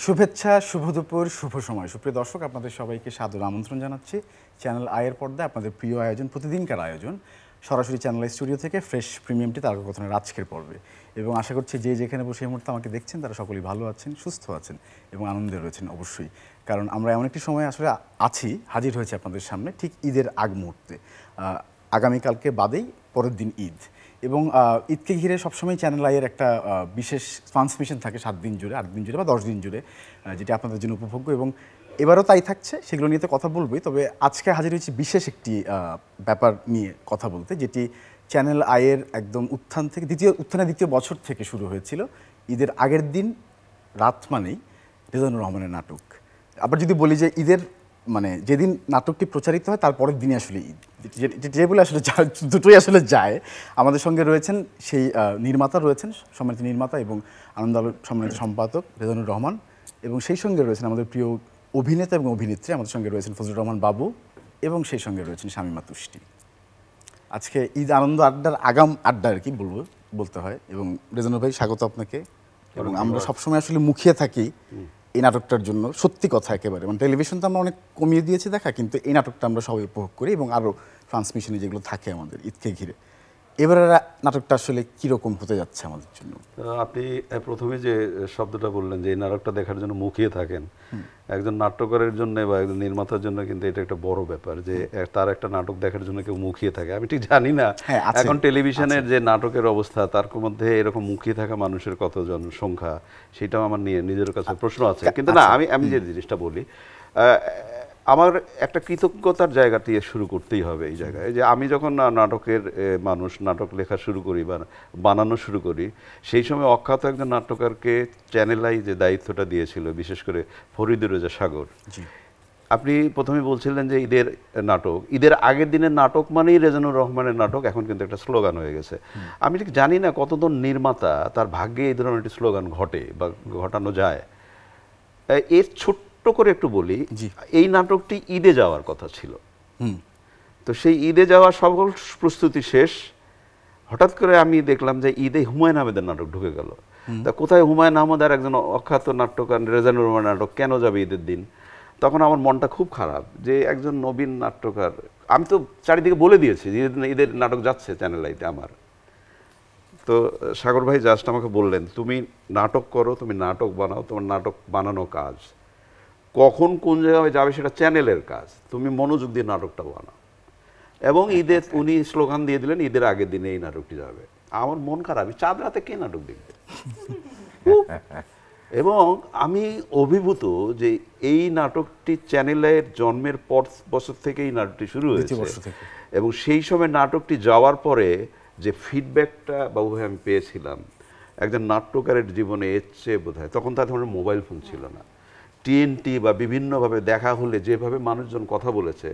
শুভেচ্ছা, শুভ দুপুর, শুভ সময়। সুপ্রিয় দর্শক, আপনাদের সবাইকে সাদর আমন্ত্রণ জানাচ্ছি চ্যানেল আইয়ের পর্দায় আপনাদের প্রিয় আয়োজন, প্রতিদিনকার আয়োজন, সরাসরি চ্যানেল আই স্টুডিও থেকে ফ্রেশ প্রিমিয়ামটি তারকাকথনের আজকের পর্বে। এবং আশা করছি যে যেখানে বসে এই মুহূর্তে আমাকে দেখছেন তারা সকলেই ভালো আছেন, সুস্থ আছেন এবং আনন্দে রয়েছেন অবশ্যই। কারণ আমরা এমন একটি সময় আসলে আছি, হাজির হয়েছে আপনাদের সামনে ঠিক ঈদের আগ মুহূর্তে। আগামীকালকে বাদেই পরের দিন ঈদ, এবং ঈদকে ঘিরে সবসময় চ্যানেল আইয়ের একটা বিশেষ ট্রান্সমিশন থাকে 7 দিন জুড়ে, 8 দিন জুড়ে বা 10 দিন জুড়ে, যেটা আপনাদের জন্য উপভোগ্য। এবং এবারও তাই থাকছে, সেগুলো নিয়ে তো কথা বলবোই। তবে আজকে হাজির হয়েছি বিশেষ একটি ব্যাপার নিয়ে কথা বলতে, যেটি চ্যানেল আইয়ের একদম উত্থানের দ্বিতীয় বছর থেকে শুরু হয়েছিল। ঈদের আগের দিন রাত মানেই রেজানুর রহমানের নাটক। আবার যদি বলি যে ঈদের মানে যেদিন নাটকটি প্রচারিত হয় তারপরের দিনে আসলে ঈদ, যে বলে আসলে দুটোই আসলে যায়। আমাদের সঙ্গে রয়েছেন সেই নির্মাতা, রয়েছেন সম্মানিত নির্মাতা এবং আনন্দ আলোর সম্মানিত সম্পাদক রেজানুর রহমান, এবং সেই সঙ্গে রয়েছেন আমাদের প্রিয় অভিনেতা এবং অভিনেত্রী, আমাদের সঙ্গে রয়েছেন ফজলুর রহমান বাবু, এবং সেই সঙ্গে রয়েছেন শামীমা তুষ্টি। আজকে ঈদ আনন্দ আড্ডার আগাম আড্ডা আর কি বলতে হয়। এবং রেজানুর ভাই, স্বাগত আপনাকে। এবং আমরা সবসময় আসলে মুখিয়ে থাকি এই নাটকটার জন্য, সত্যি কথা একেবারে। মানে টেলিভিশন তো আমরা অনেক কমিয়ে দিয়েছি দেখা, কিন্তু এই নাটকটা আমরা সবাই উপভোগ করি, এবং আরও ট্রান্সমিশনে যেগুলো থাকে আমাদের ঈদকে ঘিরে। এবারে নাটকটা আসলে কীরকম হতে যাচ্ছে আমাদের জন্য? আপনি প্রথমে যে শব্দটা বললেন যে এই নাটকটা দেখার জন্য মুখিয়ে থাকেন, একজন নাট্যকারের জন্য বা একজন নির্মাতার জন্য কিন্তু এটা একটা বড় ব্যাপার যে তার একটা নাটক দেখার জন্য কেউ মুখিয়ে থাকে। আমি ঠিক জানি না এখন টেলিভিশনের যে নাটকের অবস্থা, তার মধ্যে এরকম মুখিয়ে থাকা মানুষের কতজন সংখ্যা, সেটাও আমার নিজের কাছে প্রশ্ন আছে। কিন্তু না, আমি যে জিনিসটা বলি, আমার একটা কৃতজ্ঞতার জায়গা দিয়ে শুরু করতেই হবে এই জায়গায়, যে আমি যখন নাটকের মানুষ, নাটক লেখা শুরু করি বা বানানো শুরু করি, সেই সময় অখ্যাত একজন নাট্যকারকে চ্যানেল আই যে দায়িত্বটা দিয়েছিল, বিশেষ করে ফরিদুর রেজা সাগর। আপনি প্রথমে বলছিলেন যে ঈদের নাটক, ঈদের আগের দিনের নাটক মানেই রেজানুর রহমানের নাটক, এখন কিন্তু একটা স্লোগান হয়ে গেছে। আমি ঠিক জানি না কতজন নির্মাতা তার ভাগ্যে এই ধরনের একটি স্লোগান ঘটে বা ঘটানো যায়। এর ছোট্ট করে একটু বলি, এই নাটকটি ঈদে যাওয়ার কথা ছিল। তো সেই ঈদে যাওয়ার সকল প্রস্তুতি শেষ, হঠাৎ করে আমি দেখলাম যে ঈদে হুমায়ুন আহমেদের নাটক ঢুকে গেল। তা কোথায় হুমায়ুন আহমেদ আর একজন অখ্যাত নাট্যকার রেজানুর রহমানের নাটক কেন যাবে ঈদের দিন? তখন আমার মনটা খুব খারাপ যে একজন নবীন নাট্যকার, আমি তো চারিদিকে বলে দিয়েছি যে ঈদের নাটক যাচ্ছে চ্যানেল আইতে আমার। তো সাগর ভাই জাস্ট আমাকে বললেন, তুমি নাটক করো, তুমি নাটক বানাও, তোমার নাটক বানানো কাজ, কখন কোন জায়গায় যাবে সেটা চ্যানেলের কাজ, তুমি মনোযোগ দিয়ে নাটকটা বানাও। এবং ঈদে উনি স্লোগান দিয়ে দিলেন ঈদের আগের দিনে এই নাটকটি যাবে। আমার মন খারাপ, চাঁদ রাতে কে নাটক দেখবে? এবং আমি অভিভূত যে এই নাটকটি চ্যানেলের জন্মের পর বছর থেকে এই নাটকটি শুরু হয়েছে, এবং সেই সময় নাটকটি যাওয়ার পরে যে ফিডব্যাকটা বাবুভাই আমি পেয়েছিলাম, একজন নাট্যকারের জীবনে এর চেয়ে বোধ হয়, তখন তার ধরনের মোবাইল ফোন ছিল না, টিএনটি বা বিভিন্নভাবে দেখা হলে যেভাবে মানুষজন কথা বলেছে,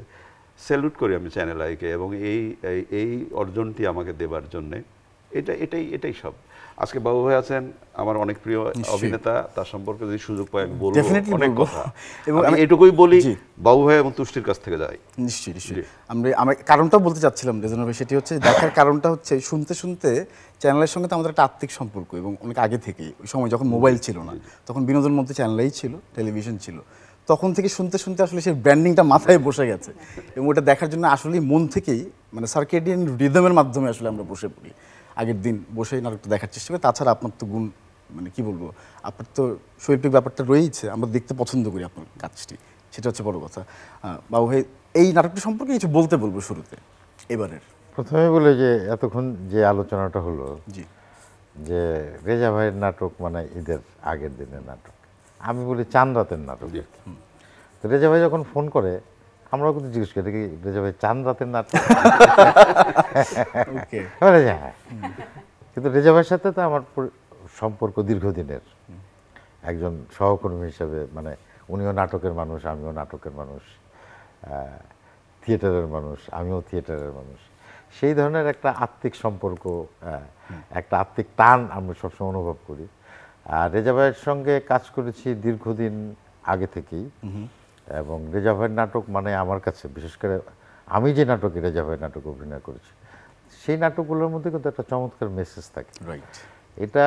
স্যালুট করি আমি চ্যানেল আইকে। এবং এই অর্জনটি আমাকে দেবার জন্যে এটাই সব। আজকে বাবু ভাই আছেন, আমার অনেক প্রিয় অভিনেতা, তার সম্পর্কে যদি সুযোগ পাই আমি বলবো অনেক কথা। এবং আমি এটুকুই বলি, বাবু ভাই এবং তুষ্টির কাছ থেকে যাই। নিশ্চয়ই আমরা কারণটা বলতে চাচ্ছিলাম রেজানুর ভাই, সেটি হচ্ছে দেখার কারণটা হচ্ছে শুনতে শুনতে চ্যানেলের সঙ্গে তো আমাদের একটা আত্মিক সম্পর্ক, এবং অনেক আগে থেকেই, ওই সময় যখন মোবাইল ছিল না, তখন বিনোদন মধ্যে চ্যানেলেই ছিল, টেলিভিশন ছিল, তখন থেকে শুনতে শুনতে আসলে সেই ব্র্যান্ডিংটা মাথায় বসে গেছে। এবং ওটা দেখার জন্য আসলেই মন থেকেই, মানে সার্কেডিয়ান রিদমের মাধ্যমে আসলে আমরা বসে পড়ি, আগের দিন বসে নাটকটা দেখার চেষ্টা করি। তাছাড়া আপনার তো গুণ, মানে কি বলবো, আপনার তো শৈল্পিক ব্যাপারটা রয়েছে, আমরা দেখতে পছন্দ করি আপনার কাজটি, সেটা হচ্ছে বড় কথা। বাবু ভাই, এই নাটকটি সম্পর্কে কিছু বলবো শুরুতে এবারের। প্রথমে বলে যে এতক্ষণ যে আলোচনাটা হলো, যে রেজা ভাইয়ের নাটক মানে ঈদের আগের দিনের নাটক, আমি বলি চাঁদ রাতের নাটক। তো রেজা ভাই যখন ফোন করে, আমরাও কিন্তু জিজ্ঞেস করি কি রেজা ভাই চাঁদ রাতের নাটক? হ্যাঁ। কিন্তু রেজা ভাইয়ের সাথে তো আমার সম্পর্ক দীর্ঘদিনের, একজন সহকর্মী হিসেবে, মানে উনিও নাটকের মানুষ, আমিও নাটকের মানুষ, থিয়েটারের মানুষ, আমিও থিয়েটারের মানুষ। সেই ধরনের একটা আত্মিক সম্পর্ক, একটা আত্মিক টান আমরা সবসময় অনুভব করি। আর রেজা ভাইয়ের সঙ্গে কাজ করেছি দীর্ঘদিন আগে থেকেই, এবং রেজা ভাইয়ের নাটক মানে আমার কাছে, বিশেষ করে আমি যে নাটকে রেজা ভাইয়ের নাটক অভিনয় করেছি, সেই নাটকগুলোর মধ্যে কিন্তু একটা চমৎকার মেসেজ থাকে। এটা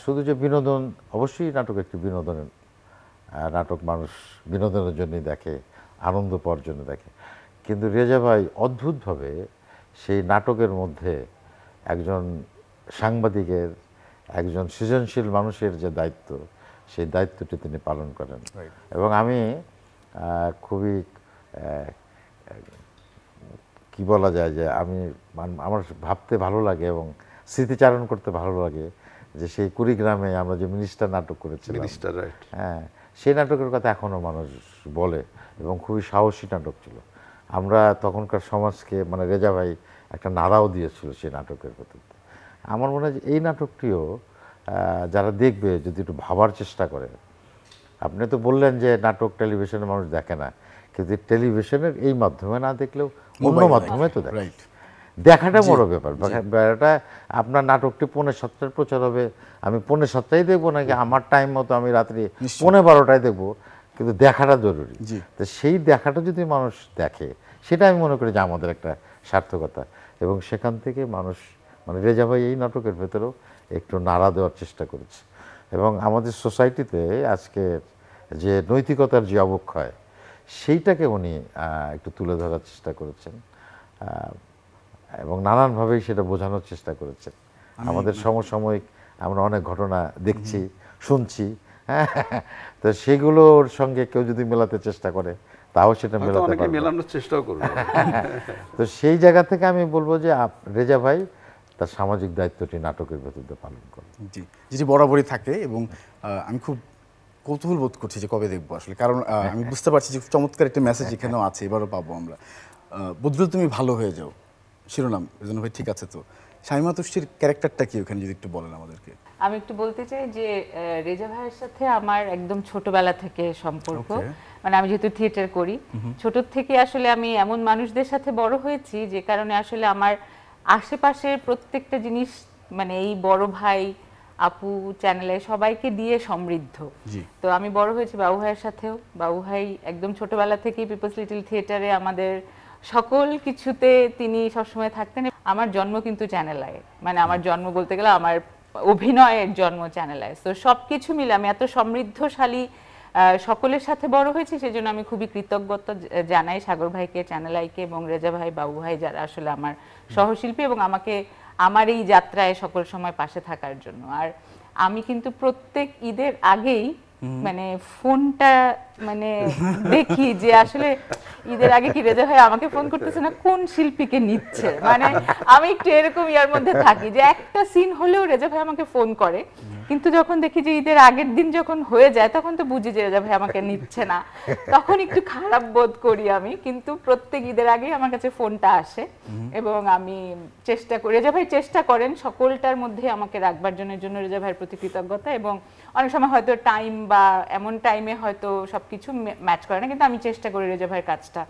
শুধু যে বিনোদন, অবশ্যই নাটক একটি বিনোদনের নাটক মানুষ বিনোদনের জন্যই দেখে, আনন্দ পাওয়ার জন্য দেখে। কিন্তু রেজা ভাই অদ্ভুতভাবে সেই নাটকের মধ্যে একজন সাংবাদিকের, একজন সৃজনশীল মানুষের যে দায়িত্ব, সেই দায়িত্বটি তিনি পালন করেন। এবং আমি খুবই কি বলা যায় যে আমি আমার ভাবতে ভালো লাগে এবং স্মৃতিচারণ করতে ভালো লাগে যে সেই কুড়িগ্রামে আমরা যে মিনিস্টার নাটক করেছিলাম, হ্যাঁ, সেই নাটকের কথা এখনও মানুষ বলে এবং খুবই সাহসী নাটক ছিল। আমরা তখনকার সমাজকে মানে রেজা ভাই একটা নাড়াও দিয়েছিল সেই নাটকের প্রতি। আমার মনে হয় যে এই নাটকটিও যারা দেখবে যদি একটু ভাবার চেষ্টা করে, আপনি তো বললেন যে নাটক টেলিভিশনে মানুষ দেখে না, কিন্তু টেলিভিশনের এই মাধ্যমে না দেখলেও অন্য মাধ্যমে তো দেখে। দেখাটা বড় ব্যাপার। এটা আপনার নাটকটি 6:45 প্রচার হবে, আমি 6:45 দেখবো নাকি আমার টাইম মতো আমি রাত্রি 12:30 দেখবো, কিন্তু দেখাটা জরুরি। তো সেই দেখাটা যদি মানুষ দেখে, সেটা আমি মনে করি যে আমাদের একটা সার্থকতা। এবং সেখান থেকে মানুষ মানে রেজা ভাই এই নাটকের ভেতরেও একটু নাড়া দেওয়ার চেষ্টা করেছে। এবং আমাদের সোসাইটিতে আজকে যে নৈতিকতার যে অবক্ষয়, সেইটাকে উনি একটু তুলে ধরার চেষ্টা করেছেন এবং নানানভাবেই সেটা বোঝানোর চেষ্টা করেছেন। আমাদের সমসাময়িক আমরা অনেক ঘটনা দেখছি, শুনছি, হ্যাঁ, তো সেগুলোর সঙ্গে কেউ যদি মেলাতে চেষ্টা করে তাও সেটা মেলাতে পারবে, মেলানোর চেষ্টাও করবে। তো সেই জায়গা থেকে আমি বলবো যে রেজা ভাই তার সামাজিক দায়িত্বটি নাটকের ভেতর দিয়ে পালন করে। জি, যেটি বরাবরই থাকে। এবং আমি খুব কৌতূহল বোধ করছি যে কবে দেখবো আসলে, কারণ আমি বুঝতে পারছি যে চমৎকার একটা মেসেজ এখানেও আছে, এবারও পাবো আমরা। বদরুল তুমি ভালো হয়ে যাও শিরোনাম, রেজান ভাই ঠিক আছে। তো শামিমা তুষ্টির ক্যারেক্টারটা কি ওখানে যদি একটু বলেন আমাদেরকে। আমি একটু বলতে চাই যে রেজা ভাইয়ের সাথে আমার একদম ছোটবেলা থেকে সম্পর্ক। মানে আমি যেহেতু থিয়েটার করি, ছোট থেকে আসলে আমি এমন মানুষদের সাথে বড় হয়েছি যে কারণে আসলে আমার আশেপাশের প্রত্যেকটা জিনিস মানে এই বড় ভাই, আপু, চ্যানেলে সবাইকে দিয়ে সমৃদ্ধ। তো আমি বড় হয়েছি বাবু ভাইয়ের সাথেও। বাবু ভাই একদম ছোটবেলা থেকেই পিপলস লিটল থিয়েটারে আমাদের সকল কিছুতে তিনি সবসময় থাকতেন। আমার জন্ম কিন্তু চ্যানেল আয়ে, মানে আমার জন্ম বলতে গেলে আমার অভিনয়ের জন্ম চ্যানেল আয়ে। তো সব কিছু মিলে আমি এত সমৃদ্ধশালী সকলের সাথে বড় হয়েছি, সেই জন্য আমি খুবই কৃতজ্ঞতা জানাই সাগর ভাইকে, চ্যানেল আইকে এবং রেজা ভাই, বাবু ভাই, যারা আসলে আমার সহশিল্পী এবং আমাকে আমার এই যাত্রায় সকল সময় পাশে থাকার জন্য। আর আমি কিন্তু প্রত্যেক ঈদের আগেই মানে ফোনটা মানে দেখি যে আসলে ঈদের আগে কি রেজা ভাই আমাকে ফোন করতেছে না, কোন শিল্পীকে নিচ্ছে। মানে আমি একটু এরকম ইয়ার মধ্যে থাকি যে একটা সিন হলেও রেজা ভাই আমাকে ফোন করে, কিন্তু যখন দেখি যে ঈদের আগের দিন যখন হয়ে যায় তখন তো বুঝি যে রেজা ভাই আমাকে নিচ্ছে না, তখন একটু খারাপ বোধ করি আমি। কিন্তু প্রত্যেক ঈদের আগেই আমার কাছে ফোনটা আসে এবং আমি চেষ্টা করি, রেজা ভাই চেষ্টা করেন সকলটার মধ্যে আমাকে রাখবার জন্য। রেজা ভাইয়ের প্রতি কৃতজ্ঞতা। এবং অনেক সময় হয়তো টাইম বা এমন টাইমে হয়তো সবকিছু ম্যাচ করে না, কিন্তু আমি চেষ্টা করি রেজা ভাইয়ের কাজটা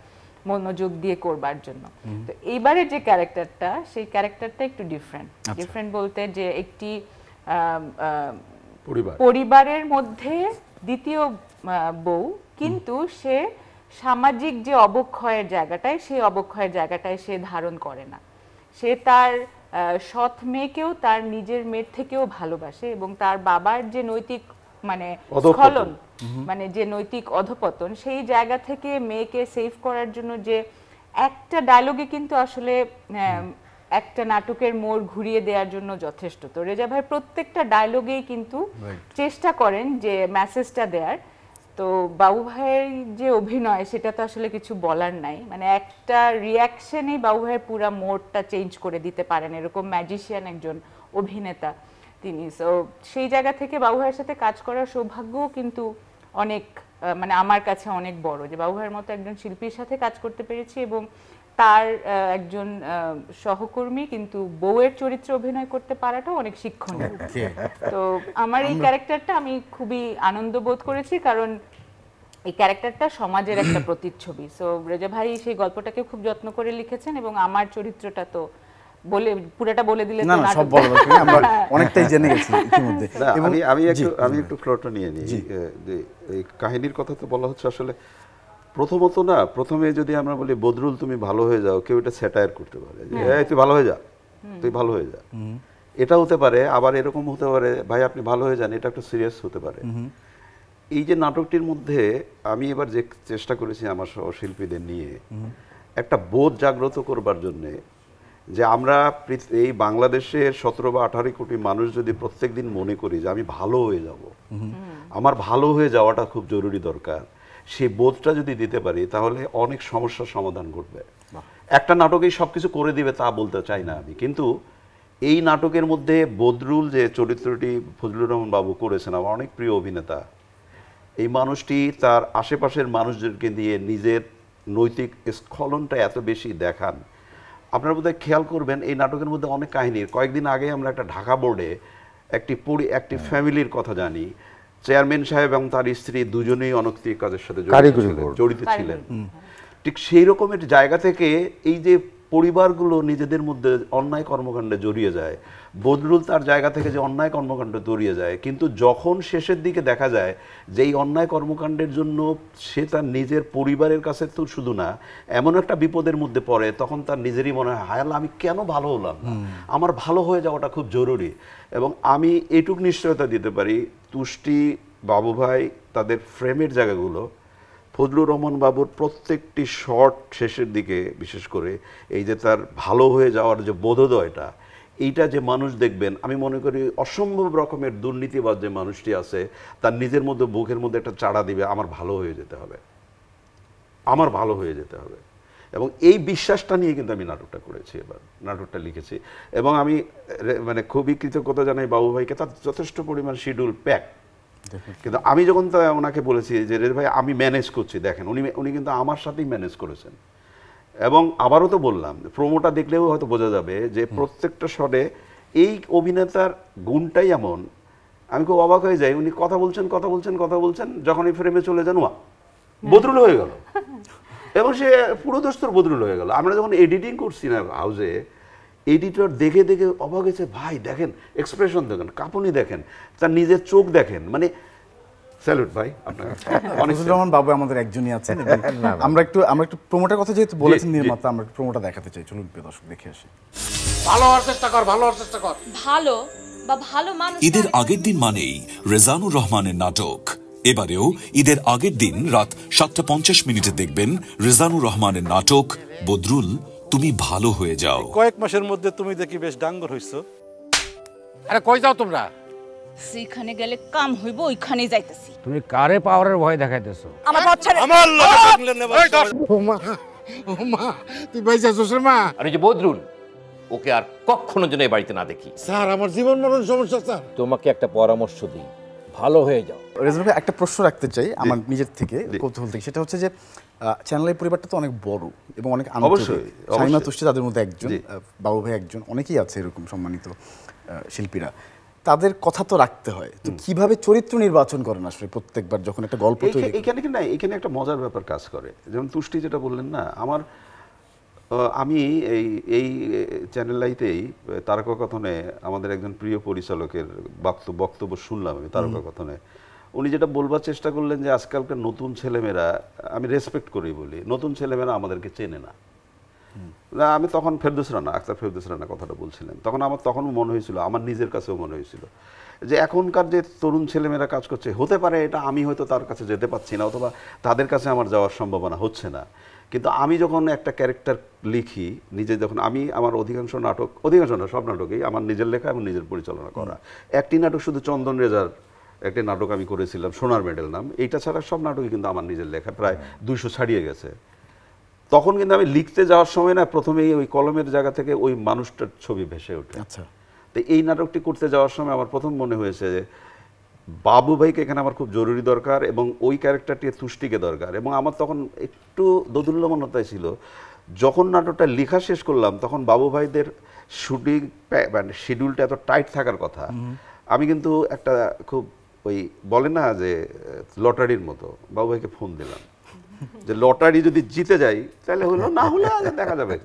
মনোযোগ দিয়ে করবার জন্য। তো এইবারের যে ক্যারেক্টারটা, সেই ক্যারেক্টারটা একটু ডিফারেন্ট বলতে যে একটি পরিবারের মধ্যে দ্বিতীয় বউ, কিন্তু সে সামাজিক যে অবক্ষয়ের জায়গাটায়, সেই অবক্ষয়ের জায়গাটায় সে ধারণ করে না। সে তার সৎ মেয়েকেও তার নিজের মেয়ের থেকেও ভালোবাসে এবং তার বাবার যে নৈতিক মানে স্খলন, মানে যে নৈতিক অধপতন, সেই জায়গা থেকে মেয়েকে সেভ করার জন্য যে একটা ডায়লগে কিন্তু আসলে একটা নাটকের মোড় ঘুরিয়ে দেওয়ার জন্য যথেষ্ট। তো রেজা ভাই প্রত্যেকটা ডায়লগেই কিন্তু চেষ্টা করেন যে মেসেজটা দেওয়ার। তো বাবু ভাইয়ের যে অভিনয়, সেটা তো আসলে কিছু বলার নাই। মানে একটা রিয়াকশনেই বাবু ভাইয়ের পুরো মোড়টা চেঞ্জ করে দিতে পারেন, এরকম ম্যাজিশিয়ান একজন অভিনেতা তিনি। সো সেই জায়গা থেকে বাবু ভাইয়ের সাথে কাজ করার সৌভাগ্যও কিন্তু অনেক মানে আমার কাছে অনেক বড়, যে বাবু ভাইয়ের মতো একজন শিল্পীর সাথে কাজ করতে পেরেছি এবং তার একজন সহকর্মী কিন্তু বউয়ের চরিত্রে অভিনয় করতে পারাটাও অনেক শিক্ষণীয়। তো আমার এই ক্যারেক্টারটা আমি খুবই আনন্দ বোধ করেছি, কারণ এই ক্যারেক্টারটা সমাজের একটা প্রতিচ্ছবি। সো রেজা ভাই সেই গল্পটাকে খুব যত্ন করে লিখেছেন এবং আমার চরিত্রটা তো বলে পুরোটা বলে দিলে না, সব বলা দরকার নেই, আমরা অনেকটাই জেনে গেছি ইতিমধ্যে। আমি একটু ক্লটটা নিয়ে নিই। এই কাহিনীর কথা তো বলা হচ্ছে আসলে প্রথমত না, প্রথমে যদি আমরা বলি বদরুল তুমি ভালো হয়ে যাও, কেউ এটা স্যাটায়ার করতে পারে যে এই তুই ভালো হয়ে যা, তুই ভালো হয়ে যা, এটা হতে পারে। আবার এরকম হতে পারে ভাই আপনি ভালো হয়ে যান, এটা একটু সিরিয়াস হতে পারে। এই যে নাটকটির মধ্যে আমি এবার যে চেষ্টা করেছি আমার সহশিল্পীদের নিয়ে একটা বোধ জাগ্রত করবার জন্যে যে আমরা এই বাংলাদেশের 17 বা 18 কোটি মানুষ যদি প্রত্যেকদিন মনে করি যে আমি ভালো হয়ে যাব, আমার ভালো হয়ে যাওয়াটা খুব জরুরি দরকার, সেই বোধটা যদি দিতে পারি তাহলে অনেক সমস্যার সমাধান ঘটবে। একটা নাটকেই সবকিছু করে দিবে তা বলতে চাই না আমি, কিন্তু এই নাটকের মধ্যে বদরুল যে চরিত্রটি ফজলুর রহমান বাবু করেছেন, আমার অনেক প্রিয় অভিনেতা, এই মানুষটি তার আশেপাশের মানুষদেরকে দিয়ে নিজের নৈতিক স্খলনটা এত বেশি দেখান। আপনারা বোধহয় খেয়াল করবেন এই নাটকের মধ্যে অনেক কাহিনীর, কয়েকদিন আগে আমরা একটা ঢাকা বোর্ডে একটি ফ্যামিলির কথা জানি, চেয়ারম্যান সাহেব এবং তার স্ত্রী দুজনেই অনৈতিক কাজের সাথে জড়িত ছিলেন। ঠিক সেই রকমের জায়গা থেকে এই যে পরিবারগুলো নিজেদের মধ্যে অন্যায় কর্মকাণ্ডে জড়িয়ে যায়, বদরুল তার জায়গা থেকে যে অন্যায় কর্মকাণ্ডে জড়িয়ে যায়, কিন্তু যখন শেষের দিকে দেখা যায় যে এই অন্যায় কর্মকাণ্ডের জন্য সে তার নিজের পরিবারের কাছে তো শুধু না, এমন একটা বিপদের মধ্যে পড়ে, তখন তার নিজেরই মনে হয় হায় আল্লাহ আমি কেন ভালো হলাম না, আমার ভালো হয়ে যাওয়াটা খুব জরুরি। এবং আমি এইটুক নিশ্চয়তা দিতে পারি, তুষ্টি, বাবু ভাই, তাদের ফ্রেমের জায়গাগুলো, ফজলুর রহমান বাবুর প্রত্যেকটি শর্ট শেষের দিকে বিশেষ করে এই যে তার ভালো হয়ে যাওয়ার যে বোধোদয়টা, এইটা যে মানুষ দেখবেন, আমি মনে করি অসম্ভব রকমের দুর্নীতিবাদ যে মানুষটি আছে তার নিজের মধ্যে বুকের মধ্যে একটা চাড়া দিবে, আমার ভালো হয়ে যেতে হবে, আমার ভালো হয়ে যেতে হবে। এবং এই বিশ্বাসটা নিয়ে কিন্তু আমি নাটকটা করেছি, এবার নাটকটা লিখেছি। এবং আমি মানে খুবই কৃতজ্ঞতা জানাই বাবু ভাইকে, তার যথেষ্ট পরিমাণ শিডিউল প্যাক। কিন্তু আমি যখন তো ওনাকে বলেছি যে রে ভাই আমি ম্যানেজ করছি, দেখেন উনি কিন্তু আমার সাথেই ম্যানেজ করেছেন। এবং আবারও তো বললাম, প্রোমোটা দেখলেও হয়তো বোঝা যাবে যে প্রত্যেকটা শটে এই অভিনেতার গুণটাই এমন, আমি খুব অবাক হয়ে যাই, উনি কথা বলছেন, যখন এই ফ্রেমে চলে যান বদরুল হয়ে গেল, এবং সে পুরো দোস্তর বদরুল হয়ে গেল। আমরা যখন এডিটিং করছি না হাউসে, এডিটর দেখে অবাক হয়েছে, ভাই দেখেন এক্সপ্রেশন দেখেন, কাঁপুনি দেখেন, তার নিজের চোখ দেখেন, মানে স্যালুট ভাই আপনার। ফজলুর রহমান বাবু আমাদের একজনই আছেন। আমরা একটু প্রোমোটার কথা যেহেতু বলেছেন নির্মাতা, আমরা একটু প্রোমোটা দেখাতে চাই, চলুন প্রিয় দর্শক দেখে আসি। ভালো হওয়ার চেষ্টা কর। ভালো বা ভালো মানুষ। ঈদের আগের দিন মানেই রেজানুর রহমানের নাটক। এবারেও ঈদের আগের দিন রাত 7:50 দেখবেন রেজানুর রহমানের নাটক বদরুল তুমি ভালো হয়ে যাও। কয়েক মাসের মধ্যে তুমি দেখি বেশ ডাঙ্গর হইছো। আরে কই যাও তোমরা? সেখানে গেলে কাম হইব, ওইখানেই যাইতেছি। তুমি কারে পাওয়ারের ভয় দেখাইতেছো? আমার বাচ্চা আমার লগে থাকলে নেবা। ও মা তুই বাইসা শ্বশুর মা। আর এই যে বদরুল, ওকে আর কখনো যেন এই বাড়িতে না দেখি। স্যার আমার জীবন মরণ সমস্যা স্যার। তোমাকে একটা পরামর্শ দিই, ভালো হয়ে যাও। রেজা ভাই, একটা প্রশ্ন রাখতে চাই আমার নিজের থেকে, কৌতূহল থেকে, সেটা হচ্ছে যে চ্যানেলের পরিবারটা তো অনেক বড় এবং অনেক আন্তরিক। শামিমা তুষ্টি তাদের মধ্যে একজন, বাবু ভাই একজন, অনেকেই আছে এরকম সম্মানিত শিল্পীরা, তাদের কথা তো রাখতে হয়। তো কিভাবে চরিত্র নির্বাচন করেন আসলে প্রত্যেকবার যখন একটা গল্প তৈরি? এখানে একটা মজার ব্যাপার কাজ করে, যেমন তুষ্টি যেটা বললেন না, আমি এই চ্যানেল আইতেই তারকা কথনে আমাদের একজন প্রিয় পরিচালকের বক্তব্য শুনলাম আমি তারকা কথনে। উনি যেটা বলবার চেষ্টা করলেন যে আজকালকার নতুন ছেলেমেয়েরা, আমি রেসপেক্ট করেই বলি, নতুন ছেলেমেয়েরা আমাদেরকে চেনে না। আমি তখন আক্তার ফেরদৌস রানা কথাটা বলছিলেন, তখন আমার তখনও মনে হয়েছিল, আমার নিজের কাছেও মনে হয়েছিল যে এখনকার যে তরুণ ছেলেমেয়েরা কাজ করছে, হতে পারে এটা আমি হয়তো তার কাছে যেতে পারছি না, অথবা তাদের কাছে আমার যাওয়ার সম্ভাবনা হচ্ছে না। কিন্তু আমি যখন একটা ক্যারেক্টার লিখি নিজে, যখন আমার অধিকাংশ না সব নাটকেই আমার নিজের লেখা এবং নিজের পরিচালনা করা। একটি নাটক শুধু চন্দন রেজার একটি নাটক আমি করেছিলাম, সোনার মেডেল নাম, এইটা ছাড়া সব নাটকই কিন্তু আমার নিজের লেখা, প্রায় 200 ছাড়িয়ে গেছে। তখন কিন্তু আমি লিখতে যাওয়ার সময় না, প্রথমেই ওই কলমের জায়গা থেকে ওই মানুষটার ছবি ভেসে ওঠে। আচ্ছা, তো এই নাটকটি করতে যাওয়ার সময় আমার প্রথম মনে হয়েছে যে বাবু ভাইকে এখানে আমার খুব জরুরি দরকার, এবং ওই ক্যারেক্টারটি তুষ্টিকে দরকার। এবং আমার তখন একটু দোদুল্যমানতায় ছিল, যখন নাটকটা লেখা শেষ করলাম তখন বাবু ভাইদের শুটিং মানে শিডিউলটা এত টাইট থাকার কথা, আমি কিন্তু একটা খুব ওই বলে না যে লটারির মতো বাবু ভাইকে ফোন দিলাম যে লটারি যদি জিতে যাই তাহলে হলো, না হলে দেখা যাবে।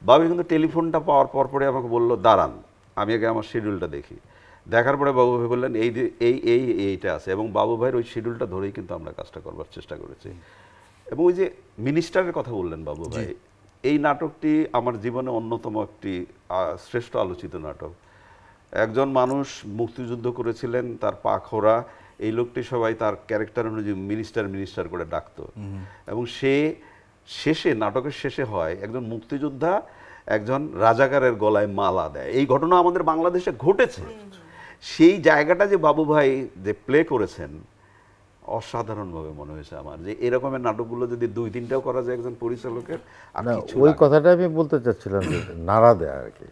বাবু কিন্তু টেলিফোনটা পাওয়ার পরে আমাকে বললো দাঁড়ান আমি আগে আমার শিডিউলটা দেখি। দেখার পরে বাবু ভাই বললেন এইটা আছে, এবং বাবু ভাইয়ের ওই শিডিউলটা ধরেই কিন্তু আমরা কাজটা করবার চেষ্টা করেছি। এবং ওই যে মিনিস্টারের কথা বললেন বাবু ভাই, এই নাটকটি আমার জীবনে অন্যতম একটি শ্রেষ্ঠ আলোচিত নাটক। একজন মানুষ মুক্তিযুদ্ধ করেছিলেন, তার পা খোরা, এই লোকটি সবাই তার ক্যারেক্টার অনুযায়ী মিনিস্টার করে ডাকতো। এবং সে শেষে, নাটকের শেষে হয় একজন মুক্তিযোদ্ধা একজন রাজাকারের গলায় মালা দেয়। এই ঘটনা আমাদের বাংলাদেশে ঘটেছে। সেই জায়গাটা যে বাবু ভাই যে প্লে করেছেন, অসাধারণভাবে মনে হয়েছে আমার, যে এরকমের নাটকগুলো যদি 2-3টাও করা যায় একজন পরিচালকের, আর কিছু ওই কথাটা আমি বলতে চাচ্ছিলাম যে নাড়া দেয়া আর কি,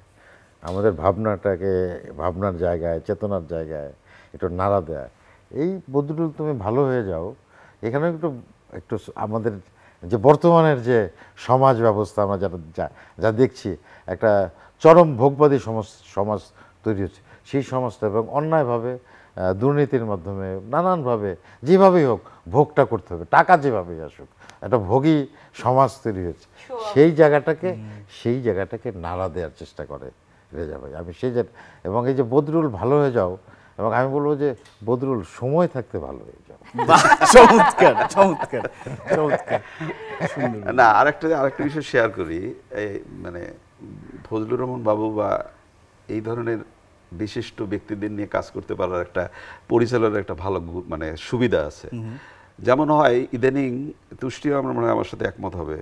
আমাদের ভাবনাটাকে, ভাবনার জায়গায়, চেতনার জায়গায় একটু নাড়া দেয়া। এই বদরুল তুমি ভালো হয়ে যাও, এখানে একটু একটু আমাদের যে বর্তমানের যে সমাজ ব্যবস্থা আমরা যা দেখছি, একটা চরম ভোগবাদী সমাজ তৈরি হচ্ছে, সেই সমাজটা এবং অন্যায়ভাবে দুর্নীতির মাধ্যমে নানানভাবে যেভাবেই হোক ভোগটা করতে হবে, টাকা যেভাবেই আসুক, একটা ভোগী সমাজ তৈরি হচ্ছে। সেই জায়গাটাকে নাড়া দেওয়ার চেষ্টা করে রেজা ভাই। আমি এবং এই যে বদরুল ভালো হয়ে যাও, এবং আমি বলবো যে বদরুল সময় থাকতে ভালো হয়ে যাও। চমৎকার চমৎকার চমৎকার। না, আরেকটা বিষয় শেয়ার করি। এই মানে ফজলুর রহমান বাবু বা এই ধরনের বিশিষ্ট ব্যক্তিদের নিয়ে কাজ করতে পারার একটা পরিচালকের একটা ভালো মানে সুবিধা আছে। যেমন হয় ইদানিং, তুষ্টিও আমরা মনে হয় আমার সাথে একমত হবে,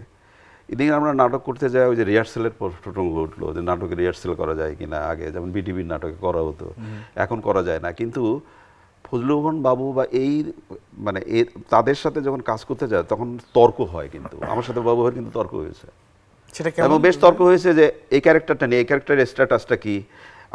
ইদানিং আমরা নাটক করতে যাই, ওই যে রিহার্সেলের প্রসঙ্গ উঠলো যে নাটকে রিহার্সেল করা যায় কিনা। আগে যেমন বিটিভির নাটকে করা হতো, এখন করা যায় না। কিন্তু ফজলুর রহমান বাবু বা এই মানে তাদের সাথে যখন কাজ করতে যায় তখন তর্ক হয়। কিন্তু আমার সাথে বাবু ভাইয়ের কিন্তু তর্ক হয়েছে, এবং বেশ তর্ক হয়েছে যে এই ক্যারেক্টারটা নিয়ে, এই ক্যারেক্টারের স্ট্যাটাসটা কি।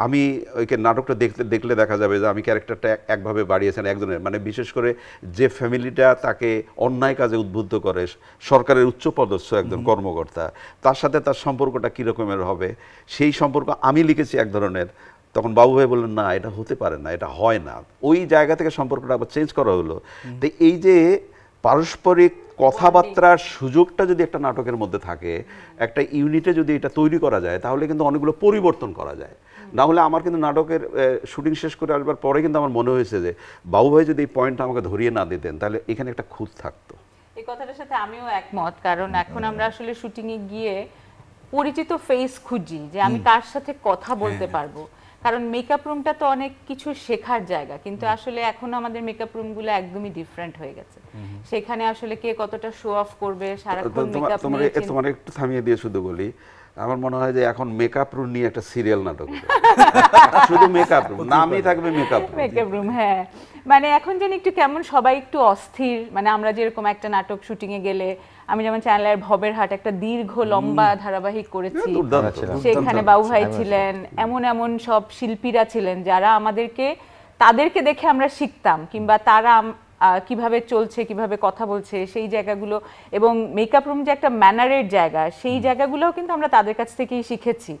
আমি ওইকে নাটকটা দেখলে দেখা যাবে যে আমি ক্যারেক্টারটা একভাবে বাড়িয়েছেন একজনের, মানে বিশেষ করে যে ফ্যামিলিটা তাকে অন্যায় কাজে উদ্বুদ্ধ করে, সরকারের উচ্চপদস্থ একজন কর্মকর্তা, তার সাথে তার সম্পর্কটা কী রকমের হবে, সেই সম্পর্ক আমি লিখেছি এক ধরনের। তখন বাবু ভাই বললেন না, এটা হতে পারে না, এটা হয় না। ওই জায়গা থেকে সম্পর্কটা আবার চেঞ্জ করা হলো। তো এই যে পারস্পরিক কথাবার্তার সুযোগটা যদি একটা নাটকের মধ্যে থাকে, একটা ইউনিটে যদি এটা তৈরি করা যায়, তাহলে কিন্তু অনেকগুলো পরিবর্তন করা যায়। না হলে আমার কিন্তু নাটকের শুটিং শেষ করে আসবার পরে কিন্তু আমার মনে হয়েছে যে বাবু ভাই যদি এই পয়েন্টটা আমাকে ধরিয়ে না দিতেন, তাহলে এখানে একটা খুঁত থাকতো। এই কথাটার সাথে আমিও একমত, কারণ এখন আমরা আসলে শুটিংয়ে গিয়ে পরিচিত ফেস খুঁজি যে আমি কার সাথে কথা বলতে পারবো। কারণ মেকআপ রুমটা তো অনেক কিছু শেখার জায়গা, কিন্তু আসলে এখন আমাদের মেকআপ রুমগুলো একদমই ডিফারেন্ট হয়ে গেছে। সেখানে আসলে কে কতটা শো অফ করবে সারাক্ষণ মেকআপ নিয়ে। তোমার একটু থামিয়ে দিয়ে শুধু বলি, আমার মনে হয় যে এখন মেকআপ রুম নিয়ে একটা সিরিয়াল নাটক শুধু মেকআপ রুম, নামই থাকবে মেকআপ রুম। হ্যাঁ, মানে এখন জানি একটু কেমন সবাই একটু অস্থির। মানে আমরা যেরকম একটা নাটক শুটিং এ গেলে, আমি যেমন চ্যানেলের ভবের হাট একটা দীর্ঘ লম্বা ধারাবাহিক করেছি, সেখানে বাবু ভাই ছিলেন, এমন সব শিল্পীরা ছিলেন যারা তাদেরকে দেখে আমরা শিখতাম, কিংবা তারা কিভাবে চলছে, কিভাবে কথা বলছে, সেই জায়গাগুলো। এবং মেকআপ রুম যে একটা ম্যানারের জায়গা, সেই জায়গাগুলোও কিন্তু আমরা তাদের কাছ থেকেই শিখেছি,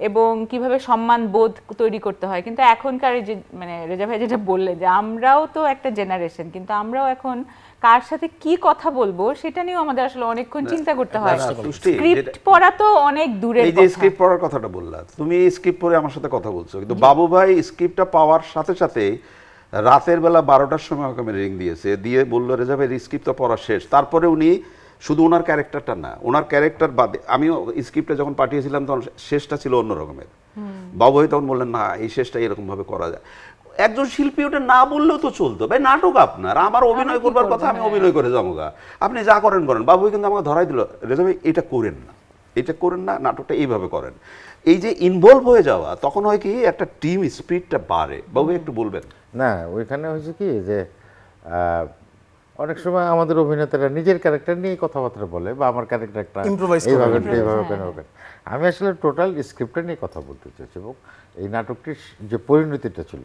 এবং কিভাবে সম্মান বোধ তৈরি করতে হয়। কিন্তু এখনকার যে মানে রেজা ভাই যেটা বললে যে আমরাও তো একটা জেনারেশন, কিন্তু আমরাও এখন কার সাথে কি কথা বলবো সেটা নিয়েও আমাদের আসলে অনেকক্ষণ চিন্তা করতে হয়। স্ক্রিপ্ট পড়া তো অনেক দূরের কথা। এই যে স্ক্রিপ্ট পড়ার কথাটা বললা, তুমি স্ক্রিপ্ট পড়ে আমার সাথে কথা বলছো, কিন্তু বাবু ভাই স্ক্রিপ্টটা পাওয়ার সাথে সাথে রাতের বেলা 12টার সময় আমাকে রিং দিয়ে বললো রেজা ভাই স্ক্রিপ্ট তো পড়া শেষ। তারপরে উনি শুধু ওনার ক্যারেক্টারটা না, ওনার ক্যারেক্টার বাদে, আমিও স্ক্রিপ্টটা যখন পাঠিয়েছিলাম তখন শেষটা ছিল অন্য রকমের। বাবু ভাই তখন বললেন না, এই শেষটা এরকম ভাবে করা যায়। একজন শিল্পী ওটা না বললেও তো চলতো, ভাই নাটক আপনার, আমার অভিনয় করবার কথা, আমি অভিনয় করে যাবো, আপনি যা করেন। বাবু ভাই কিন্তু আমাকে ধরাই দিল, রেজা ভাই এটা করেন না, নাটকটা এইভাবে করেন। এই যে ইনভলভ হয়ে যাওয়া, তখন হয় কি একটা টিম স্পিরিটটা বাড়ে। বাবু একটু বলবেন। না, ওইখানে হয়েছে কি যে অনেক সময় আমাদের অভিনেতারা নিজের ক্যারেক্টার নিয়ে কথাবার্তা বলে, বা আমার ক্যারেক্টারটা এইভাবে কেন। আমি আসলে টোটাল স্ক্রিপ্টটা নিয়ে কথা বলতে চাইছি, এবং এই নাটকটির যে পরিণতিটা ছিল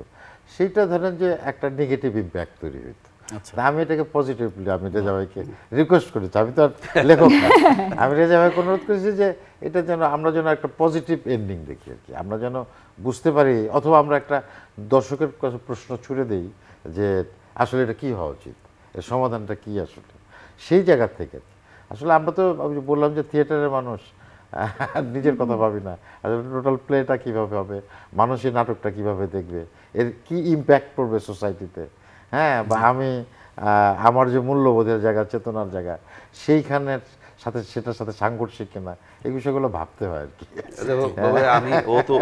সেইটা ধরেন যে একটা নেগেটিভ ইম্প্যাক্ট তৈরি হইতো। আমি এটাকে পজিটিভলি, আমি রেজা ভাইকে রিকোয়েস্ট করেছি, আমি তো আর লেখক না, আমি রেজা ভাইকে অনুরোধ করেছি যে এটা যেন আমরা একটা পজিটিভ এন্ডিং দেখি আর কি, আমরা যেন বুঝতে পারি, অথবা আমরা একটা দর্শকের কাছে প্রশ্ন ছুড়ে দিই যে আসলে এটা কী হওয়া উচিত, এর সমাধানটা কী। আসলে সেই জায়গা থেকে আসলে আমরা তো, আমি বললাম যে থিয়েটারের মানুষ, নিজের কথা ভাবি না, আসলে টোটাল প্লেটা কীভাবে হবে, মানুষ এই নাটকটা কীভাবে দেখবে, এর কি ইম্প্যাক্ট পড়বে সোসাইটিতে। হ্যাঁ, বা আমি আমার যে মূল্যবোধের জায়গা, চেতনার জায়গা, সাথে সেটার সাথে সাংঘর্ষিক কিনা এই বিষয়গুলো ভাবতে হয় আর কি। আমি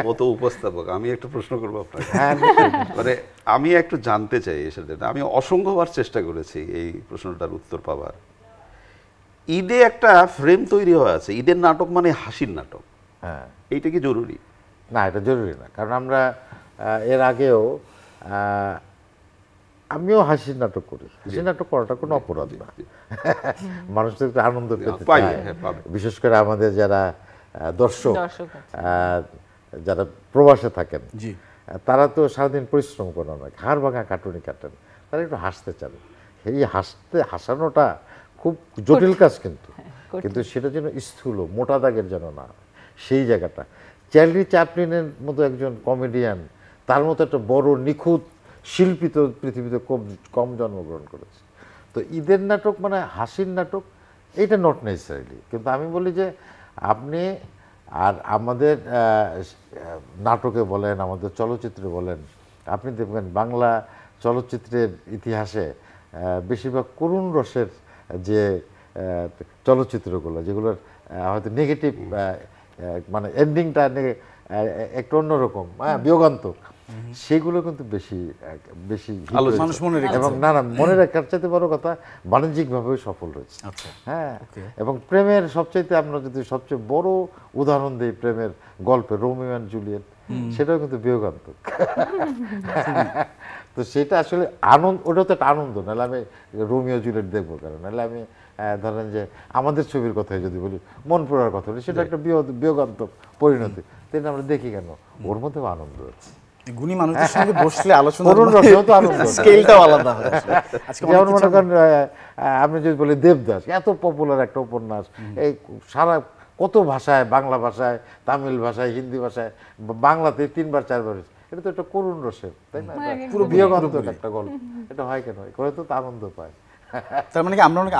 ও তো উপস্থাপক, আমি একটা প্রশ্ন করবো আপনাকে। হ্যাঁ, মানে আমি একটু জানতে চাই এর সাথে, আমি অসংখ্যবার চেষ্টা করেছি এই প্রশ্নটার উত্তর পাওয়ার। ঈদে একটা ফ্রেম তৈরি হয়ে আছে, ঈদের নাটক মানে হাসির নাটক, হ্যাঁ এইটা কি জরুরি? না, এটা জরুরি না, কারণ আমরা এর আগেও আমিও হাসির নাটক করি। হাসির নাটক করাটা কোনো অপরাধ না, মানুষ তো একটু আনন্দ পেতে চায়, বিশেষ করে আমাদের যারা দর্শক যারা প্রবাসে থাকেন তারা তো সারাদিন পরিশ্রম করেন না, ঘাড় ভাঙা খাটুনি কাটেন, তারা একটু হাসতে চান। এই হাসানোটা খুব জটিল কাজ, কিন্তু সেটা যেন স্থূল মোটা দাগের যেন না, সেই জায়গাটা। চার্লি চ্যাপলিনের মতো একজন কমেডিয়ান, তার মতো একটা বড় নিখুঁত শিল্পী তো পৃথিবীতে কম জন্মগ্রহণ করেছে। তো ঈদের নাটক মানে হাসির নাটক, এইটা নট নেসেসারিলি। কিন্তু আমি বলি যে আপনি আর আমাদের নাটকে বলেন, আমাদের চলচ্চিত্রে বলেন, আপনি দেখবেন বাংলা চলচ্চিত্রের ইতিহাসে বেশিরভাগ করুণ রসের যে চলচ্চিত্রগুলো, যেগুলোর হয়তো নেগেটিভ মানে এন্ডিংটা একটু অন্যরকম, বিয়োগান্তক, সেগুলো কিন্তু বেশি বেশি এবং না মনে রাখার চাইতে বড় কথা বাণিজ্যিকভাবেও সফল হয়েছে। হ্যাঁ, এবং প্রেমের সবচাইতে আমরা যদি সবচেয়ে বড় উদাহরণ দিই প্রেমের গল্পে, রোমিও অ্যান্ড জুলিয়েট, সেটাও কিন্তু বিয়োগান্তক। তো সেটা আসলে আনন্দ, ওটা তো একটা আনন্দ। নাহলে আমি রোমিও জুলিয়েট দেখবো কেন? নাহলে আমি ধরেন যে আমাদের ছবির কথাই যদি বলি, মন পোড়ার কথা বলি, সেটা একটা বিয়োগান্তক পরিণতি, তাই আমরা দেখি কেন? ওর মধ্যেও আনন্দ আছে। গুণী মানুষদের সঙ্গে বসলে আলোচনা স্কেলটাও আলাদা হয়। যেমন মনে করেন আপনি যদি বলি দেবদাস, এত পপুলার একটা উপন্যাস, এই সারা কত ভাষায়, বাংলা ভাষায়, তামিল ভাষায়, হিন্দি ভাষায়, বাংলাতে 3বার 4বার, এটা তো একটা করুণ রসের, তাই না? পুরো বিয়োগান্তক একটা গল্প। এটা হয় কেন? করে তো আনন্দ পায়। তার মানে কি আমরা অনেক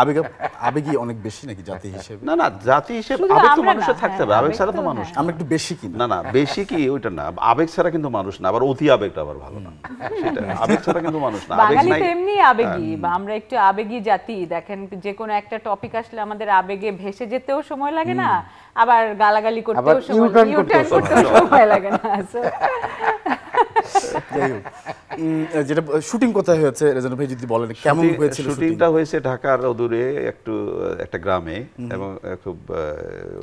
আবেগী অনেক বেশি নাকি জাতি হিসেবে? না, জাতি হিসেবে আবেগ তো মানুষের থাকতে হবে, আবেগ ছাড়া তো মানুষ। আমরা একটু বেশি কি? না, বেশি কি ওইটা না, আবেগ ছাড়া কিন্তু মানুষ না, আবার অতি আবেগটা আবার ভালো না, সেটা আবেগ ছাড়া কিন্তু মানুষ না। বাঙালি তো এমনি আবেগী, বা আমরা একটু আবেগী জাতি। দেখেন যে কোনো একটা টপিক আসলে আমাদের আবেগে ভেসে যেতেও সময় লাগে না, আবার গালাগালি করতেও সময় লাগে না। যেটা শুটিং কোথায় হয়েছে রেজানুর ভাই যদি বলেন, কেমন হয়েছিল? শুটিংটা হয়েছে ঢাকার অদূরে একটা গ্রামে, এবং খুব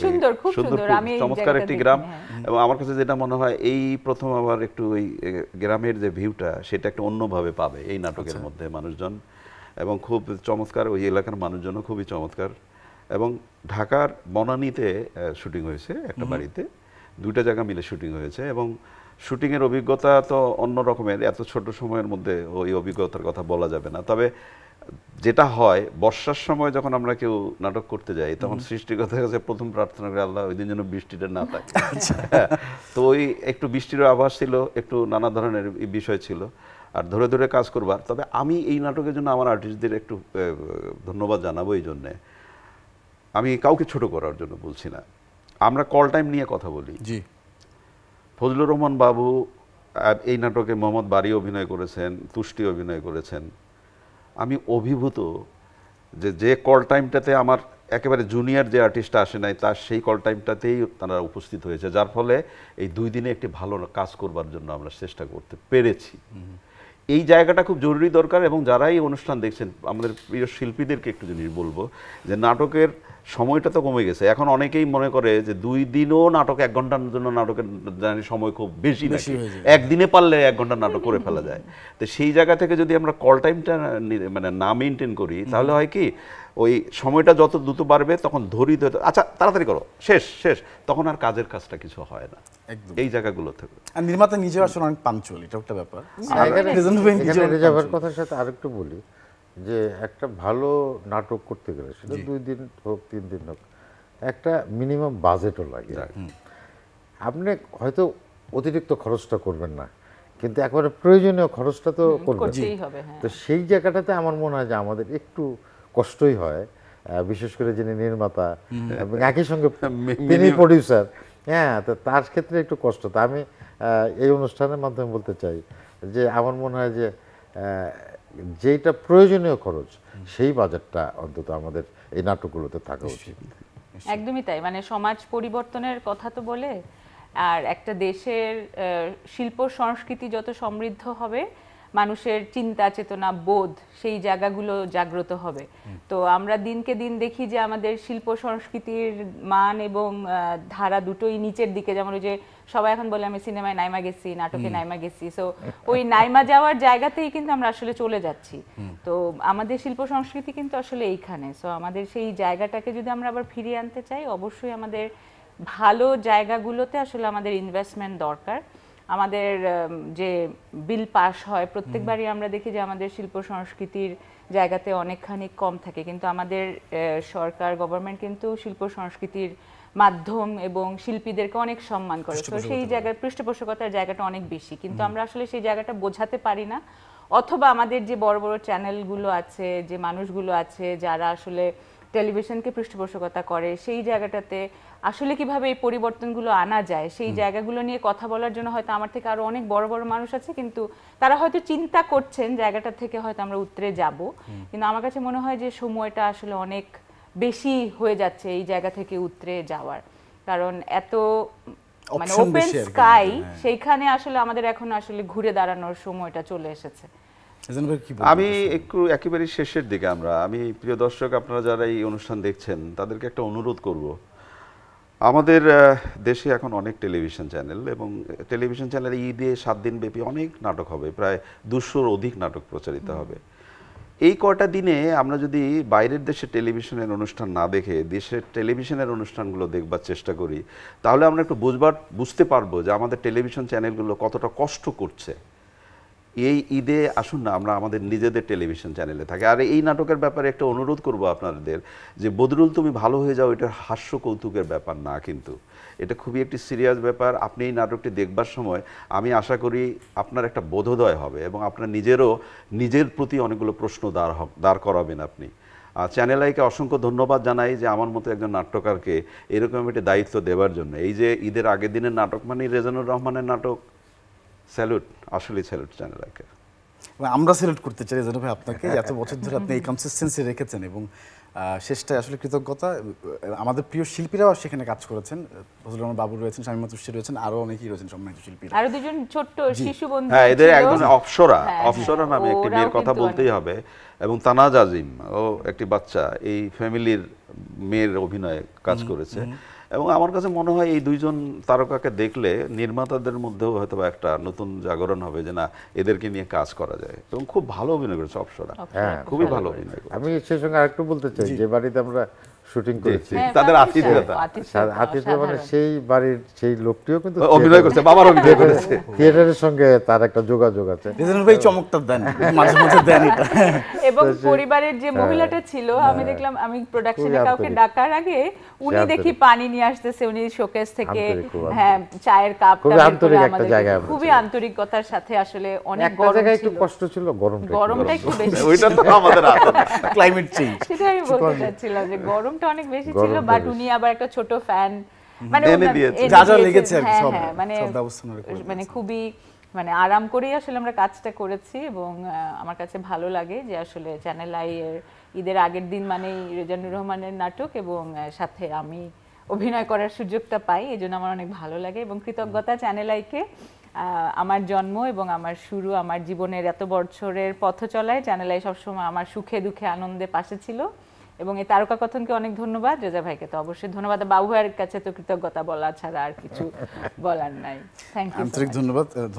সুন্দর, খুব সুন্দর, চমৎকার একটি গ্রাম। এবং আমার কাছে যেটা মনে হয়, এই প্রথম আবার একটু ওই গ্রামের যে ভিউটা, সেটা একটা অন্যভাবে পাবে এই নাটকের মধ্যে মানুষজন, এবং খুব চমৎকার, ওই এলাকার মানুষজনও খুবই চমৎকার। এবং ঢাকার বনানীতে শুটিং হয়েছে, একটা বাড়িতে, 2টা জায়গা মিলে শুটিং হয়েছে। এবং শুটিংয়ের অভিজ্ঞতা তো অন্য রকমের, এত ছোট সময়ের মধ্যে ওই অভিজ্ঞতার কথা বলা যাবে না। তবে যেটা হয়, বর্ষার সময় যখন আমরা কেউ নাটক করতে যাই, তখন সৃষ্টিকর্তার কাছে প্রথম প্রার্থনা করে, আল্লাহ ওই দিন যেন বৃষ্টিটা না থাকে। তো ওই একটু বৃষ্টিরও আভাস ছিল, একটু নানা ধরনের বিষয় ছিল, আর ধরে ধরে কাজ করবার। তবে আমি এই নাটকের জন্য আমার আর্টিস্টদের একটু ধন্যবাদ জানাবো। এই জন্যে আমি কাউকে ছোট করার জন্য বলছি না, আমরা কল টাইম নিয়ে কথা বলি। জি, ফজলুর রহমান বাবু এই নাটকে মোহাম্মদ বারি অভিনয় করেছেন, তুষ্টি অভিনয় করেছেন। আমি অভিভূত যে কল টাইমটাতে আমার একেবারে জুনিয়র যে আর্টিস্টটা আসে নাই, তার সেই কল টাইমটাতেই তারা উপস্থিত হয়েছে, যার ফলে এই 2 দিনে একটি ভালো কাজ করবার জন্য আমরা চেষ্টা করতে পেরেছি। এই জায়গাটা খুব জরুরি দরকার। এবং যারা এই অনুষ্ঠান দেখছেন, আমাদের প্রিয় শিল্পীদেরকে একটু জিনিস বলবো, যে নাটকের সময়টা তো কমে গেছে। এখন অনেকেই মনে করে যে 2 দিনও নাটক, 1 ঘন্টার জন্য নাটকের জানি সময় খুব বেশি, একদিনে পারলে 1 ঘন্টার নাটক করে ফেলা যায়। তো সেই জায়গা থেকে যদি আমরা কল টাইমটা মানে না মেনটেন করি, তাহলে হয় কি, ওই সময়টা যত দ্রুত বাড়বে, তখন ধরিত, আচ্ছা তাড়াতাড়ি করো, শেষ, তখন আর কাজের কাজটা কিছু হয় না এই জায়গাগুলো থেকে। আর নির্মাতা নিজেও আসলে অনেক পাঞ্চুয়াল, এটা একটা ব্যাপার। রেজাভার কথার সাথে আরেকটু বলি, যে একটা ভালো নাটক করতে গেলে, সেটা 2 দিন হোক 3 দিন হোক, একটা মিনিমাম বাজেটও লাগে। আপনি হয়তো অতিরিক্ত খরচটা করবেন না, কিন্তু একবারে প্রয়োজনীয় খরচটা তো করবেন। তো সেই জায়গাটাতে আমার মনে হয় যে আমাদের একটু কষ্টই হয়, বিশেষ করে যিনি নির্মাতা এবং একই সঙ্গে তিনি প্রডিউসার, হ্যাঁ, তো তার ক্ষেত্রে একটু কষ্ট। তা আমি এই অনুষ্ঠানের মাধ্যমে বলতে চাই যে আমার মনে হয় যে যেটা প্রয়োজনীয় খরচ সেই বাজেটটা অন্তত আমাদের এই নাটকগুলোতে থাকা উচিত। একদমই তাই, মানে সমাজ পরিবর্তনের কথা তো বলে, আর একটা দেশের শিল্প সংস্কৃতি যত সমৃদ্ধ হবে, মানুষের চিন্তা চেতনা বোধ সেই জায়গাগুলো জাগ্রত হবে। তো আমরা দিনকে দিন দেখি যে আমাদের শিল্প সংস্কৃতির মান এবং ধারা দুটোই নিচের দিকে। যেমন ওই যে সবাই এখন বলে আমি সিনেমায় নাইমা গেছি, নাটকে নাইমা গেছি, সো ওই নাইমা যাওয়ার জায়গাতেই কিন্তু আমরা আসলে চলে যাচ্ছি। তো আমাদের শিল্প সংস্কৃতি কিন্তু আসলে এইখানে, সো আমাদের সেই জায়গাটাকে যদি আমরা আবার ফিরিয়ে আনতে চাই, অবশ্যই আমাদের ভালো জায়গাগুলোতে আসলে আমাদের ইনভেস্টমেন্ট দরকার। আমাদের যে বিল পাস হয় প্রত্যেকবারই আমরা দেখি যে আমাদের শিল্প সংস্কৃতির জায়গাতে অনেকখানি কম থাকে, কিন্তু আমাদের সরকার গভর্নমেন্ট কিন্তু শিল্প সংস্কৃতির মাধ্যম এবং শিল্পীদেরকে অনেক সম্মান করে। তো সেই জায়গার পৃষ্ঠপোষকতার জায়গাটা অনেক বেশি, কিন্তু আমরা আসলে সেই জায়গাটা বোঝাতে পারি না। অথবা আমাদের যে বড় বড় চ্যানেলগুলো আছে, যে মানুষগুলো আছে যারা আসলে টেলিভিশনকে পৃষ্ঠপোষকতা করে, সেই জায়গাটাতে আসলে কিভাবে এই পরিবর্তনগুলো আনা যায় সেই জায়গাগুলো নিয়ে কথা বলার জন্য হয়তো আমার থেকে আরো অনেক বড় বড় মানুষ আছে, কিন্তু তারা হয়তো চিন্তা করছেন জায়গাটা থেকে হয়তো আমরা উতরে যাব। কিন্তু আমার কাছে মনে হয় যে সময়টা আসলে অনেক বেশি হয়ে যাচ্ছে এই জায়গা থেকে উতরে যাওয়ার, কারণ এত মানে ওপেন স্কাই, সেইখানে আসলে আমাদের এখন আসলে ঘুরে দাঁড়ানোর সময়টা চলে এসেছে। আমি একটু একেবারে শেষের দিকে আমি প্রিয় দর্শক, আপনারা যারা এই অনুষ্ঠান দেখছেন তাদেরকে একটা অনুরোধ করব। আমাদের দেশে এখন অনেক টেলিভিশন চ্যানেল, এবং টেলিভিশন চ্যানেলে ঈদে 7 দিন ব্যাপী অনেক নাটক হবে, প্রায় 200-র অধিক নাটক প্রচারিত হবে। এই কয়টা দিনে আমরা যদি বাইরের দেশে টেলিভিশনের অনুষ্ঠান না দেখে দেশের টেলিভিশনের অনুষ্ঠানগুলো দেখবার চেষ্টা করি, তাহলে আমরা একটু বুঝতে পারবো যে আমাদের টেলিভিশন চ্যানেলগুলো কতটা কষ্ট করছে। এই ঈদে আসুন না আমরা আমাদের নিজেদের টেলিভিশন চ্যানেলে থাকি। আর এই নাটকের ব্যাপারে একটা অনুরোধ করব আপনাদের, যে বদরুল তুমি ভালো হয়ে যাও, এটা হাস্য কৌতুকের ব্যাপার না, কিন্তু এটা খুবই একটি সিরিয়াস ব্যাপার। আপনি এই নাটকটি দেখবার সময় আমি আশা করি আপনার একটা বোধোদয় হবে, এবং আপনার নিজের প্রতি অনেকগুলো প্রশ্ন দাঁড় করাবেন আপনি। চ্যানেল আইকে অসংখ্য ধন্যবাদ জানাই যে আমার মতো একজন নাট্যকারকে এরকম একটি দায়িত্ব দেওয়ার জন্য। এই যে ঈদের আগের দিনের নাটক মানে রেজানুর রহমানের নাটক, স্যালুট, আসলে স্যালুট চ্যানেল আইকে। আমরা স্যালুট করতে চাই রেজানু ভাই আপনাকে, এত বছর ধরে আপনি এই কনসিস্টেন্সি রেখেছেন, এবং শেষটায় আসলে কৃতজ্ঞতা। আমাদের প্রিয় শিল্পীরাও সেখানে কাজ করেছেন, ফজলুর রহমান বাবু রয়েছেন, শামীমা তুষ্টি রয়েছেন, আরো অনেকেই রয়েছেন সম্মানিত শিল্পীরা। আরো দুজন ছোট্ট শিশু বন্ধু, হ্যাঁ, এদের একদম অপসরা নামে একটি মেয়ের কথা বলতেই হবে, এবং তানাজ আজিম, ও একটি বাচ্চা, এই ফ্যামিলির মেয়ের অভিনয়ে কাজ করেছে। এবং আমার কাছে মনে হয় এই দুইজন তারকাকে দেখলে নির্মাতাদের মধ্যেও হয়তো একটা নতুন জাগরণ হবে যে না, এদেরকে নিয়ে কাজ করা যায়। এবং খুব ভালো অভিনয় করেছে অপসরা, খুবই ভালো অভিনয় করেছে। আমি সেই সঙ্গে আরেকটু বলতে চাই, যে বাড়িতে আমরা শুটিং করেছি তাদের আতিথ্যতা মানে সেই বাড়ির সেই লোকটিও কিন্তু অভিনয় করছে, বাবার অভিনয় করেছে, থিয়েটারের সঙ্গে তার একটা যোগাযোগ আছে। রেজানু ভাই চমকটা দেন, মাঝে মাঝে দেন এটা। এবং পরিবারের যে মহিলাটা ছিল, আমি দেখলাম, আমি প্রোডাকশনে কাউকে ডাকার আগে উনি দেখি পানি নিয়ে আসতেছে, উনি শোকেস থেকে হ্যাঁ চায়ের কাপ, খুবই আন্তরিক একটা জায়গা, খুবই আন্তরিকতার সাথে। আসলে অনেক গরম ছিল, একটু কষ্ট ছিল, গরমটা একটু বেশি, ওইটা তো আমাদের ক্লাইমেট চেঞ্জ, সেটা আমি বলতে চাচ্ছিলাম যে গরমটা অনেক বেশি ছিল, বাট উনি আবার একটা ছোট ফ্যান মানে যা যা লেগেছে আর কি সব মানে খুবই মানে আরাম করেই আসলে আমরা কাজটা করেছি। এবং আমার কাছে ভালো লাগে যে আসলে চ্যানেল আই এর ঈদের আগের দিন মানেই রেজানুর রহমানের নাটক, এবং সাথে আমি অভিনয় করার সুযোগটা পাই, এই জন্য আমার অনেক ভালো লাগে। এবং কৃতজ্ঞতা চ্যানেল আইকে, আমার জন্ম এবং আমার শুরু, আমার জীবনের এত বছরের পথ চলায় চ্যানেল আই সবসময় আমার সুখে দুঃখে আনন্দে পাশে ছিল। এবং এই তারকা কথনকে অনেক ধন্যবাদ, রেজা ভাইকে তো অবশ্যই ধন্যবাদ, বাবু ভাইয়ের কাছে তো কৃতজ্ঞতা বলা ছাড়া আর কিছু বলার নাই। থ্যাংক ইউ, আন্তরিক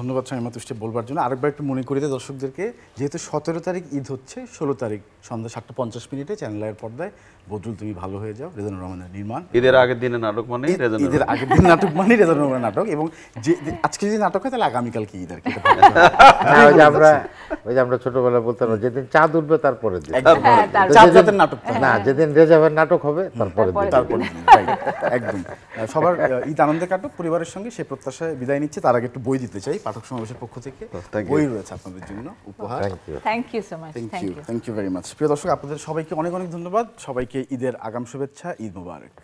ধন্যবাদ শামীমা তুষ্টি বলবার জন্য। আরেকবার একটু মনে করিয়ে দেয় দর্শকদেরকে, যেহেতু 17 তারিখ ঈদ হচ্ছে, 16 তারিখ সন্ধ্যা 7:50 চ্যানেল আইয়ের পর্দায় বদরুল তুমি ভালো হয়ে যাও, রেজানুর রহমানের নির্মাণ। ঈদের আগের দিনের নাটক মানে ঈদের আগের দিন নাটক মানে রেজানুর রহমানের নাটক, এবং যে আজকে যদি নাটক হয় তাহলে আগামীকাল কি ঈদ আর কি। ওই যে আমরা ছোটবেলায় বলতাম যেদিন চাঁদ উঠবে তারপরে দিন, নাটক না, যেদিন রেজাবের নাটক হবে তারপরে একদম। সবার ঈদ আনন্দে কাটুক পরিবারের সঙ্গে, সে প্রত্যাশায় বিদায় নিচ্ছে। তার আগে একটু বই দিতে চাই, পাঠক সমাবেশের পক্ষ থেকে বই রয়েছে আপনাদের জন্য উপহার। Thank you so much, thank you very much. প্রিয় দর্শক, আপনাদের সবাইকে অনেক অনেক ধন্যবাদ, সবাইকে ঈদের আগাম শুভেচ্ছা, ঈদ মোবারক।